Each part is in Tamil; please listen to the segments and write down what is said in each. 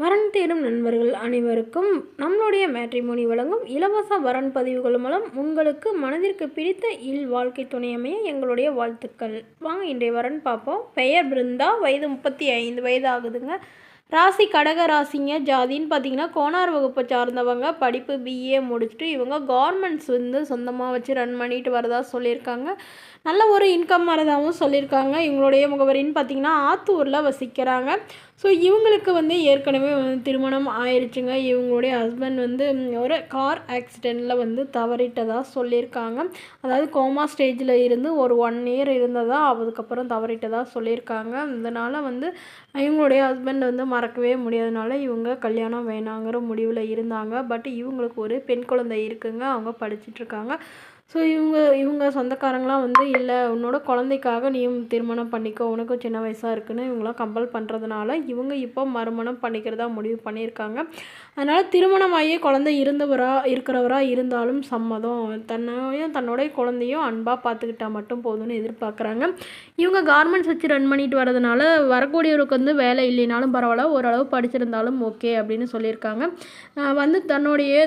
வரன் தேடும் நண்பர்கள் அனைவருக்கும் நம்மளுடைய மேட்ரிமோனி வழங்கும் இலவச வரன் பதிவுகள் மூலம் உங்களுக்கு மனதிற்கு பிடித்த வாழ்க்கை துணை அமைய எங்களுடைய வாழ்த்துக்கள். வாங்க இன்றைய வரன் பார்ப்போம். பெயர் பிருந்தா, வயது 35 வயது ஆகுதுங்க. ராசி கடக ராசிங்க. ஜாதின்னு பார்த்தீங்கன்னா கோனார் வகுப்பை சார்ந்தவங்க. படிப்பு பிஏ முடிச்சுட்டு இவங்க கார்மெண்ட்ஸ் சொந்தமாக வச்சு ரன் பண்ணிட்டு வரதா சொல்லியிருக்காங்க. நல்ல ஒரு இன்கம் வரதாகவும் சொல்லியிருக்காங்க. இவங்களுடைய முகவரின்னு பார்த்தீங்கன்னா ஆத்தூரில் வசிக்கிறாங்க. ஸோ இவங்களுக்கு ஏற்கனவே திருமணம் ஆயிடுச்சுங்க. இவங்களுடைய ஹஸ்பண்ட் ஒரு கார் ஆக்சிடெண்ட்டில் தவறிட்டதாக சொல்லியிருக்காங்க. அதாவது கோமா ஸ்டேஜில் இருந்து ஒரு 1 இயர் இருந்ததாக அதுக்கப்புறம் தவறிட்டதாக சொல்லியிருக்காங்க. இதனால் இவங்களுடைய ஹஸ்பண்ட் மறக்கவே முடியாதனால இவங்க கல்யாணம் வேணாங்கிற முடிவில் இருந்தாங்க. பட் இவங்களுக்கு ஒரு பெண் குழந்தை இருக்குங்க. அவங்க படிச்சிட்ருக்காங்க. ஸோ இவங்க சொந்தக்காரங்களாம் இல்லை, உன்னோட குழந்தைக்காக நீயும் திருமணம் பண்ணிக்கோ, உனக்கும் சின்ன வயசாக இருக்குன்னு இவங்களாம் கம்பல் பண்ணுறதுனால இவங்க இப்போ மறுமணம் பண்ணிக்கிறதா முடிவு பண்ணியிருக்காங்க. அதனால் திருமணமாகி குழந்தை இருக்கிறவராக இருந்தாலும் சம்மதம், தன்னோடைய குழந்தையும் அன்பாக பார்த்துக்கிட்டா மட்டும் போதும்னு எதிர்பார்க்குறாங்க. இவங்க கார்மெண்ட்ஸ் வச்சு ரன் பண்ணிட்டு வரதுனால வரக்கூடியவருக்கு வேலை இல்லைனாலும் பரவாயில்ல, ஓரளவு படிச்சிருந்தாலும் ஓகே அப்படின்னு சொல்லியிருக்காங்க.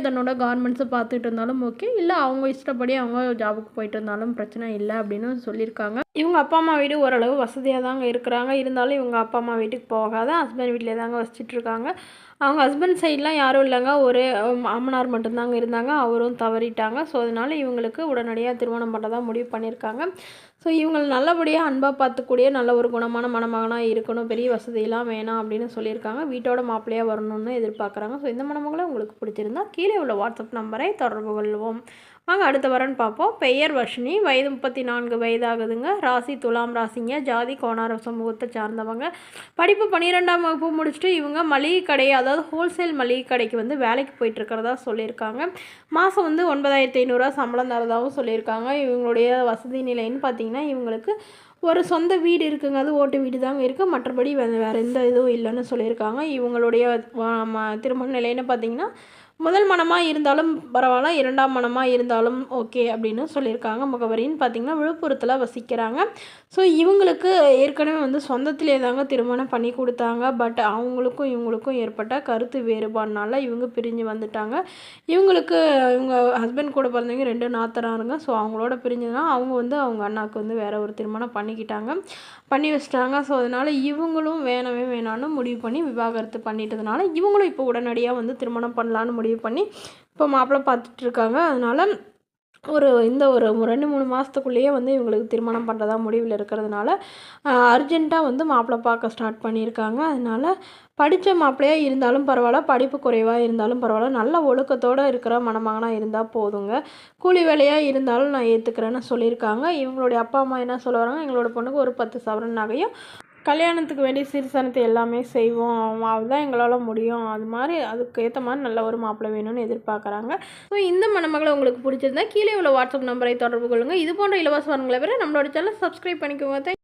தன்னோட கார்மெண்ட்ஸை பார்த்துட்டு இருந்தாலும் ஓகே, இல்லை அவங்க இஷ்டப்படி அவங்க ஜாபுக்கு போயிட்டு இருந்தாலும் பிரச்சனை இல்லை அப்படின்னு சொல்லியிருக்காங்க. இவங்க அப்பா அம்மா வீடு ஓரளவு வசதியாக தாங்க இருக்கிறாங்க. இருந்தாலும் இவங்க அப்பா அம்மா வீட்டுக்கு போகாத ஹஸ்பண்ட் வீட்டிலே தாங்க வசிச்சிட்ருக்காங்க. அவங்க ஹஸ்பண்ட் சைட்லாம் யாரும் இல்லைங்க, ஒரு மாமனார் மட்டும்தாங்க இருந்தாங்க. அவரும் தவறிட்டாங்க. ஸோ அதனால் இவங்களுக்கு உடனடியாக திருமணம் பண்ணுறதா முடிவு பண்ணியிருக்காங்க. ஸோ இவங்களை நல்லபடியாக அன்பாக பார்த்துக்கூடிய நல்ல ஒரு குணமான மணமகனாக இருக்கணும், பெரிய வசதியெல்லாம் வேணாம் அப்படின்னு சொல்லியிருக்காங்க. வீட்டோட மாப்பிள்ளையாக வரணும்னு எதிர்பார்க்குறாங்க. ஸோ இந்த மணமகளை உங்களுக்கு பிடிச்சிருந்தா கீழே உள்ள வாட்ஸ்அப் நம்பரை தொடர்பு கொள்வோம். வாங்க அடுத்த வரன் பார்ப்போம். பெயர் வர்ஷினி, வயது 34 வயதாகுதுங்க. ராசி துலாம் ராசிங்க. ஜாதி கோனார் சமூகத்தை சார்ந்தவங்க. படிப்பு 12ஆம் வகுப்பு முடிச்சுட்டு இவங்க மளிகை கடை, அதாவது ஹோல்சேல் மளிகை கடைக்கு வேலைக்கு போயிட்டுருக்கிறதா சொல்லியிருக்காங்க. மாதம் 9,500 சம்பளம் தரதாகவும் சொல்லியிருக்காங்க. இவங்களுடைய வசதி நிலைன்னு பார்த்திங்கன்னா இவங்களுக்கு ஒரு சொந்த வீடு இருக்குங்க. அது ஓட்டு வீடு தாங்க இருக்குது. மற்றபடி வேறு எந்த இதுவும் இல்லைன்னு சொல்லியிருக்காங்க. இவங்களுடைய திருமண நிலைன்னு பார்த்திங்கன்னா முதல் மனமாக இருந்தாலும் பரவாயில்ல, 2ஆம் மனமாக இருந்தாலும் ஓகே அப்படின்னு சொல்லியிருக்காங்க. முகவரின்னு பார்த்திங்கன்னா விழுப்புரத்தில் வசிக்கிறாங்க. ஸோ இவங்களுக்கு ஏற்கனவே சொந்தத்திலே தாங்க திருமணம் பண்ணி கொடுத்தாங்க. பட் அவங்களுக்கும் இவங்களுக்கும் ஏற்பட்ட கருத்து வேறுபாடுனால இவங்க பிரிஞ்சு வந்துட்டாங்க. இவங்க ஹஸ்பண்ட் கூட பிறந்தவங்க 2 நாத்தனாருங்க. ஸோ அவங்களோட பிரிஞ்சதுனா அவங்க அவங்க அண்ணாவுக்கு வேறு ஒரு திருமணம் பண்ணி வச்சிட்டாங்க. ஸோ அதனால் இவங்களும் வேணவே வேணான்னு முடிவு பண்ணி விவாகரத்து பண்ணிட்டதுனால இவங்களும் இப்போ உடனடியாக திருமணம் பண்ணலான்னு முடிவு பண்ணி இப்போ மாப்பிள்ளை பார்த்துட்ருக்காங்க. அதனால் ஒரு 2-3 மாதத்துக்குள்ளேயே இவங்களுக்கு திருமணம் பண்ணுறதா முடிவில் இருக்கிறதுனால அர்ஜெண்ட்டாக மாப்பிள்ளை பார்க்க ஸ்டார்ட் பண்ணியிருக்காங்க. அதனால் படித்த மாப்பிள்ளையாக இருந்தாலும் பரவாயில்ல, படிப்பு குறைவாக இருந்தாலும் பரவாயில்ல, நல்ல ஒழுக்கத்தோடு இருக்கிற மணமகனாக இருந்தால் போதுங்க. கூலி வேலையாக இருந்தாலும் நான் ஏற்றுக்கிறேன்னு சொல்லியிருக்காங்க. இவங்களுடைய அப்பா அம்மா என்ன சொல்ல வராங்க, எங்களோட பொண்ணுக்கு ஒரு 10 சவரன் நகையும் கல்யாணத்துக்கு வேண்டிய சீர்சனத்தை எல்லாமே செய்வோம், அதுதான் எங்களால் முடியும், அதுக்கு ஏற்ற மாதிரி நல்ல ஒரு மாப்பிள்ளை வேணும்னு எதிர்பார்க்குறாங்க. ஸோ இந்த மணமகளை உங்களுக்கு பிடிச்சிருந்தா கீழே உள்ள வாட்ஸ்அப் நம்பரை தொடர்பு கொள்ளுங்கள். இது போன்ற இலவச வரங்களை நம்மளோட சேனலை சப்ஸ்கிரைப் பண்ணிக்கோங்க.